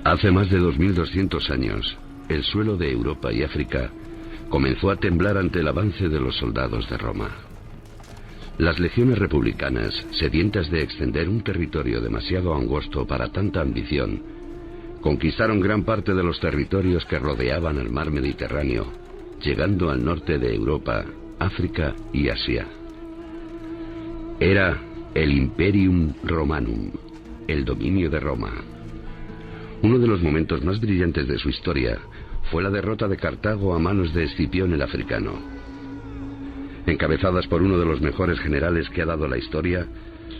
Hace más de 2200 años, el suelo de Europa y África comenzó a temblar ante el avance de los soldados de Roma. Las legiones republicanas, sedientas de extender un territorio demasiado angosto para tanta ambición, conquistaron gran parte de los territorios que rodeaban el mar Mediterráneo, llegando al norte de Europa, África y Asia. Era el Imperium Romanum, el dominio de Roma. Uno de los momentos más brillantes de su historia fue la derrota de Cartago a manos de Escipión el Africano. Encabezadas por uno de los mejores generales que ha dado la historia,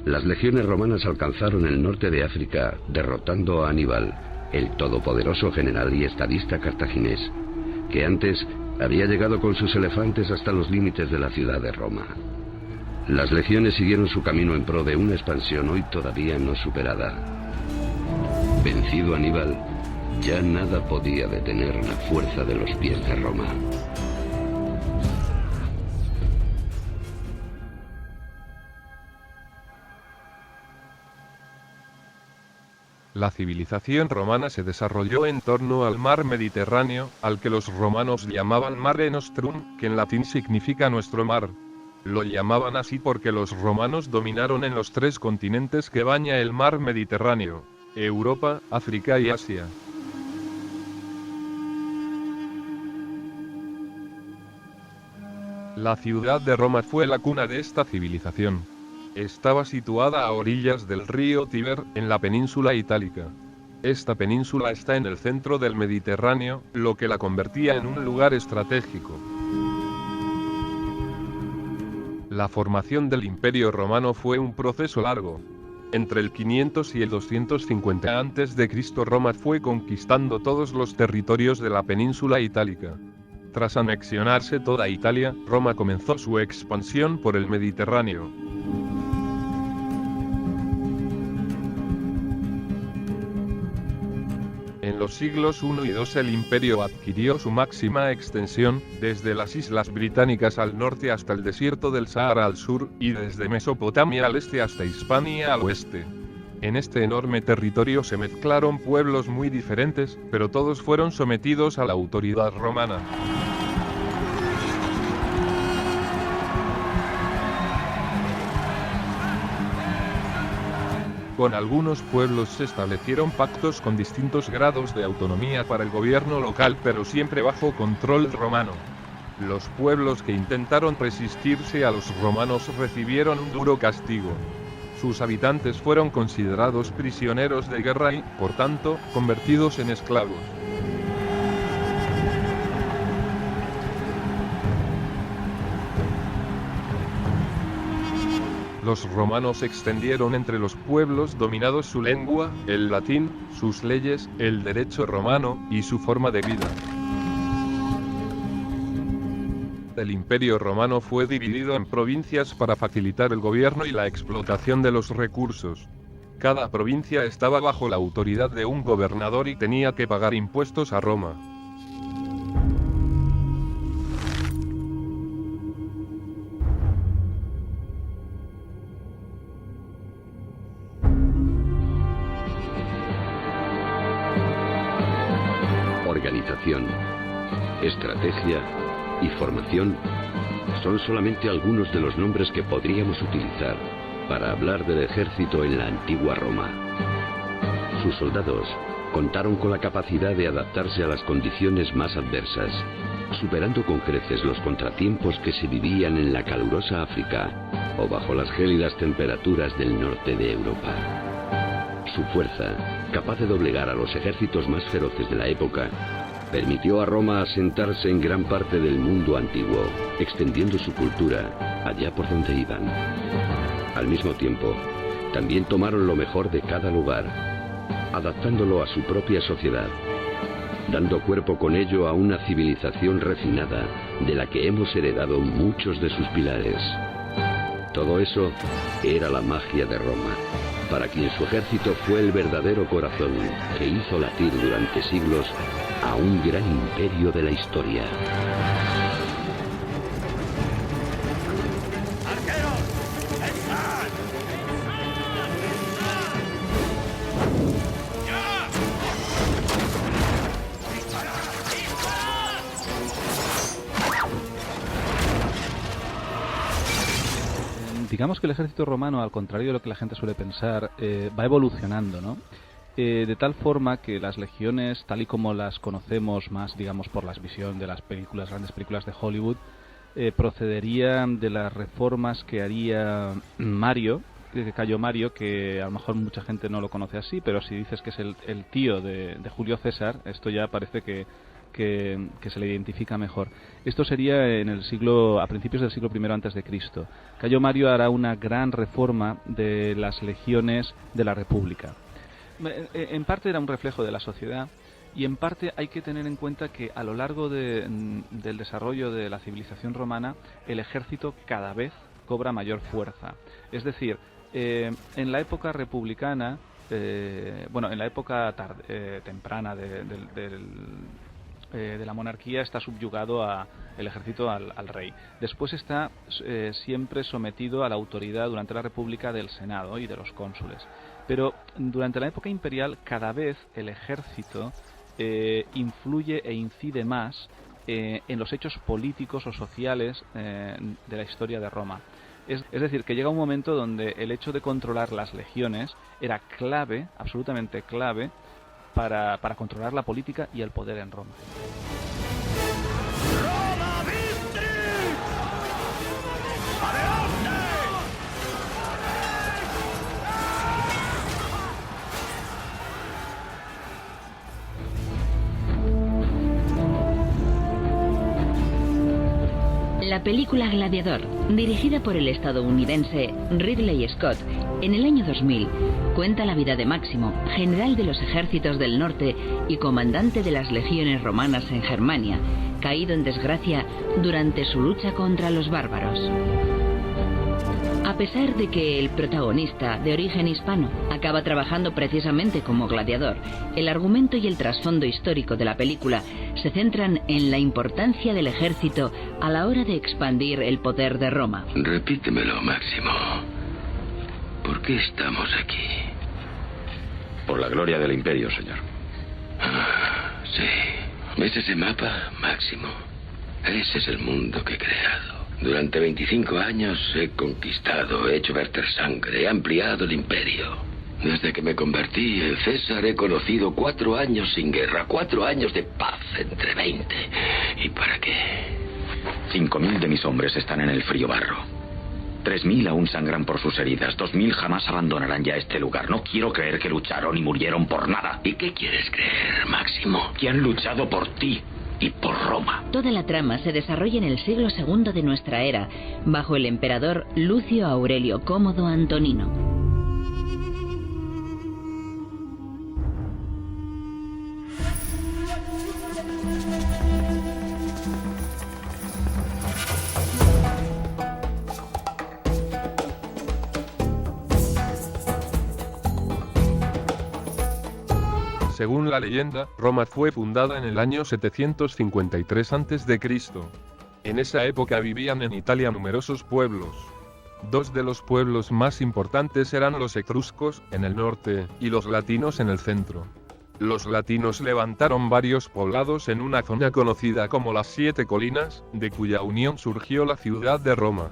las legiones romanas alcanzaron el norte de África, derrotando a Aníbal, el todopoderoso general y estadista cartaginés, que antes había llegado con sus elefantes hasta los límites de la ciudad de Roma. Las legiones siguieron su camino en pro de una expansión hoy todavía no superada. Vencido Aníbal, ya nada podía detener la fuerza de los pies de Roma. La civilización romana se desarrolló en torno al mar Mediterráneo, al que los romanos llamaban Mare Nostrum, que en latín significa nuestro mar. Lo llamaban así porque los romanos dominaron en los 3 continentes que baña el mar Mediterráneo: Europa, África y Asia. La ciudad de Roma fue la cuna de esta civilización. Estaba situada a orillas del río Tíber, en la península itálica. Esta península está en el centro del Mediterráneo, lo que la convertía en un lugar estratégico. La formación del Imperio Romano fue un proceso largo. Entre el 500 y el 250 a.C., Roma fue conquistando todos los territorios de la península itálica. Tras anexionarse toda Italia, Roma comenzó su expansión por el Mediterráneo. En los siglos I y II el imperio adquirió su máxima extensión, desde las islas británicas al norte hasta el desierto del Sahara al sur, y desde Mesopotamia al este hasta Hispania al oeste. En este enorme territorio se mezclaron pueblos muy diferentes, pero todos fueron sometidos a la autoridad romana. Con algunos pueblos se establecieron pactos con distintos grados de autonomía para el gobierno local, pero siempre bajo control romano. Los pueblos que intentaron resistirse a los romanos recibieron un duro castigo. Sus habitantes fueron considerados prisioneros de guerra y, por tanto, convertidos en esclavos. Los romanos extendieron entre los pueblos dominados su lengua, el latín, sus leyes, el derecho romano, y su forma de vida. El Imperio Romano fue dividido en provincias para facilitar el gobierno y la explotación de los recursos. Cada provincia estaba bajo la autoridad de un gobernador y tenía que pagar impuestos a Roma. Organización, estrategia y formación son solamente algunos de los nombres que podríamos utilizar para hablar del ejército en la antigua Roma. Sus soldados contaron con la capacidad de adaptarse a las condiciones más adversas, superando con creces los contratiempos que se vivían en la calurosa África o bajo las gélidas temperaturas del norte de Europa. Su fuerza, capaz de doblegar a los ejércitos más feroces de la época, permitió a Roma asentarse en gran parte del mundo antiguo, extendiendo su cultura allá por donde iban. Al mismo tiempo, también tomaron lo mejor de cada lugar, adaptándolo a su propia sociedad, dando cuerpo con ello a una civilización refinada de la que hemos heredado muchos de sus pilares. Todo eso era la magia de Roma, para quien su ejército fue el verdadero corazón que hizo latir durante siglos a un gran imperio de la historia. digamos que el ejército romano, al contrario de lo que la gente suele pensar, va evolucionando, ¿no? De tal forma que las legiones, tal y como las conocemos más, digamos, por la visión de las películas, grandes películas de Hollywood, procederían de las reformas que haría Cayo Mario, que a lo mejor mucha gente no lo conoce así, pero si dices que es el tío de Julio César, esto ya parece que se le identifica mejor. Esto sería a principios del siglo I antes de Cristo. Cayo Mario hará una gran reforma de las legiones de la República. En parte era un reflejo de la sociedad, y en parte hay que tener en cuenta que a lo largo del desarrollo de la civilización romana, el ejército cada vez cobra mayor fuerza. Es decir, en la época republicana, en la época temprana de la monarquía, está subyugado el ejército al rey. Después está siempre sometido a la autoridad durante la República del Senado y de los cónsules. Pero durante la época imperial, cada vez el ejército influye e incide más en los hechos políticos o sociales de la historia de Roma. Es decir, que llega un momento donde el hecho de controlar las legiones era clave, absolutamente clave, para controlar la política y el poder en Roma. ¡Roma Victory! ¡Adelante! La película Gladiador, dirigida por el estadounidense Ridley Scott en el año 2000, cuenta la vida de Máximo, general de los ejércitos del norte y comandante de las legiones romanas en Germania, caído en desgracia durante su lucha contra los bárbaros. A pesar de que el protagonista, de origen hispano, acaba trabajando precisamente como gladiador, el argumento y el trasfondo histórico de la película se centran en la importancia del ejército a la hora de expandir el poder de Roma. Repítemelo, Máximo. ¿Por qué estamos aquí? Por la gloria del imperio, señor. Sí. ¿Ves ese mapa, Máximo? Ese es el mundo que he creado. Durante 25 años he conquistado, he hecho verter sangre, he ampliado el imperio. Desde que me convertí en César he conocido 4 años sin guerra, 4 años de paz entre 20. ¿Y para qué? 5.000 de mis hombres están en el frío barro. 3.000 aún sangran por sus heridas. 2.000 jamás abandonarán ya este lugar. No quiero creer que lucharon y murieron por nada. ¿Y qué quieres creer, Máximo? Que han luchado por ti y por Roma. Toda la trama se desarrolla en el siglo II de nuestra era, bajo el emperador Lucio Aurelio Cómodo Antonino. Según la leyenda, Roma fue fundada en el año 753 a.C. En esa época vivían en Italia numerosos pueblos. 2 de los pueblos más importantes eran los etruscos, en el norte, y los latinos en el centro. Los latinos levantaron varios poblados en una zona conocida como las 7 Colinas, de cuya unión surgió la ciudad de Roma.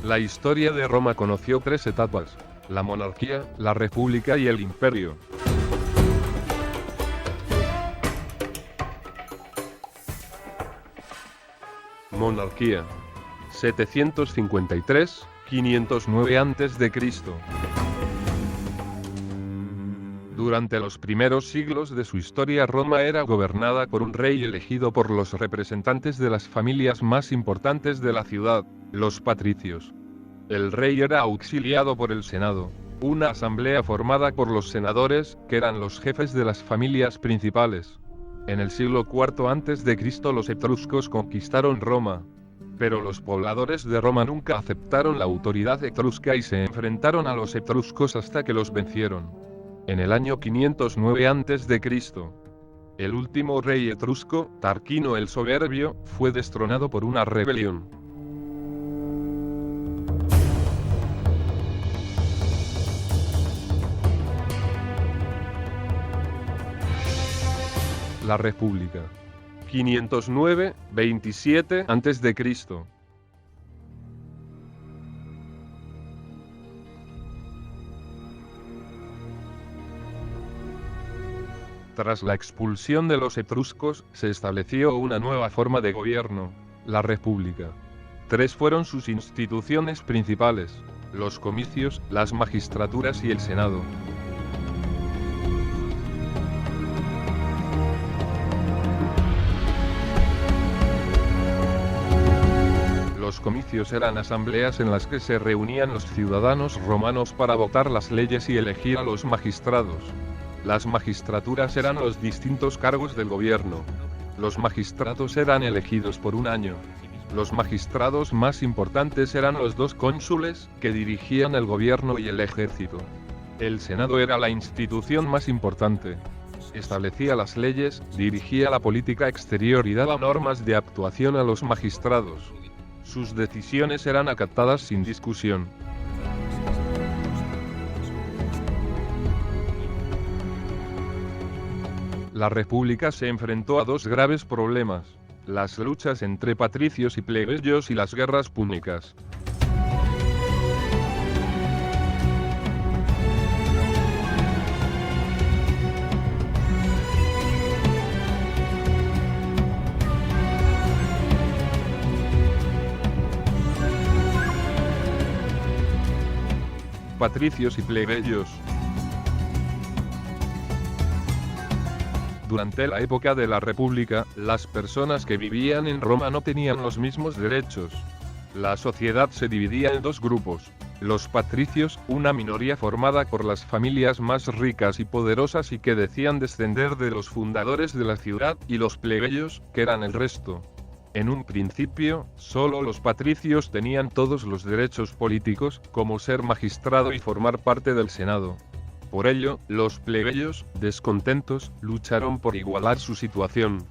La historia de Roma conoció 3 etapas: la monarquía, la república y el imperio. Monarquía. 753-509 a.C. Durante los primeros siglos de su historia, Roma era gobernada por un rey elegido por los representantes de las familias más importantes de la ciudad, los patricios. El rey era auxiliado por el Senado, una asamblea formada por los senadores, que eran los jefes de las familias principales. En el siglo IV a.C. los etruscos conquistaron Roma, pero los pobladores de Roma nunca aceptaron la autoridad etrusca y se enfrentaron a los etruscos hasta que los vencieron. En el año 509 a.C., el último rey etrusco, Tarquino el Soberbio, fue destronado por una rebelión. La República. 509-27 a.C. Tras la expulsión de los etruscos, se estableció una nueva forma de gobierno, la República. 3 fueron sus instituciones principales: los comicios, las magistraturas y el Senado. Los comicios eran asambleas en las que se reunían los ciudadanos romanos para votar las leyes y elegir a los magistrados. Las magistraturas eran los distintos cargos del gobierno. Los magistrados eran elegidos por un año. Los magistrados más importantes eran los 2 cónsules, que dirigían el gobierno y el ejército. El Senado era la institución más importante. Establecía las leyes, dirigía la política exterior y daba normas de actuación a los magistrados. Sus decisiones eran acatadas sin discusión. La República se enfrentó a 2 graves problemas: las luchas entre patricios y plebeyos y las guerras púnicas. Patricios y plebeyos. Durante la época de la República, las personas que vivían en Roma no tenían los mismos derechos. La sociedad se dividía en 2 grupos: los patricios, una minoría formada por las familias más ricas y poderosas y que decían descender de los fundadores de la ciudad, y los plebeyos, que eran el resto. En un principio, solo los patricios tenían todos los derechos políticos, como ser magistrado y formar parte del Senado. Por ello, los plebeyos, descontentos, lucharon por igualar su situación.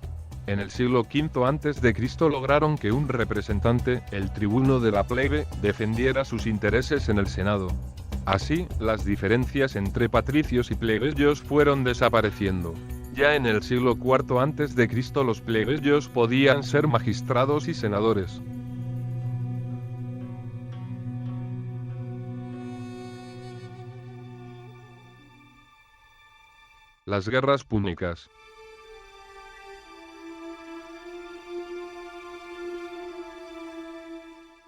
En el siglo V a.C. lograron que un representante, el tribuno de la plebe, defendiera sus intereses en el Senado. Así, las diferencias entre patricios y plebeyos fueron desapareciendo. Ya en el siglo IV a.C. los plebeyos podían ser magistrados y senadores. Las guerras púnicas.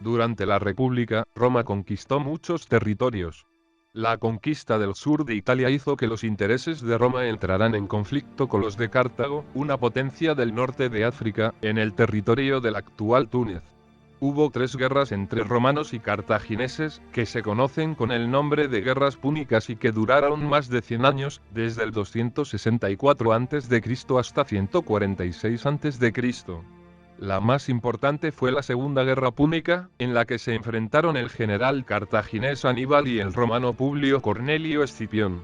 Durante la República, Roma conquistó muchos territorios. La conquista del sur de Italia hizo que los intereses de Roma entraran en conflicto con los de Cartago, una potencia del norte de África, en el territorio del actual Túnez. Hubo 3 guerras entre romanos y cartagineses, que se conocen con el nombre de guerras púnicas y que duraron más de 100 años, desde el 264 a.C. hasta 146 a.C. La más importante fue la Segunda Guerra Púnica, en la que se enfrentaron el general cartaginés Aníbal y el romano Publio Cornelio Escipión.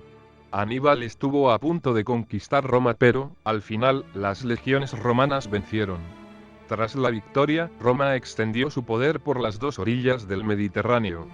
Aníbal estuvo a punto de conquistar Roma, pero, al final, las legiones romanas vencieron. Tras la victoria, Roma extendió su poder por las 2 orillas del Mediterráneo.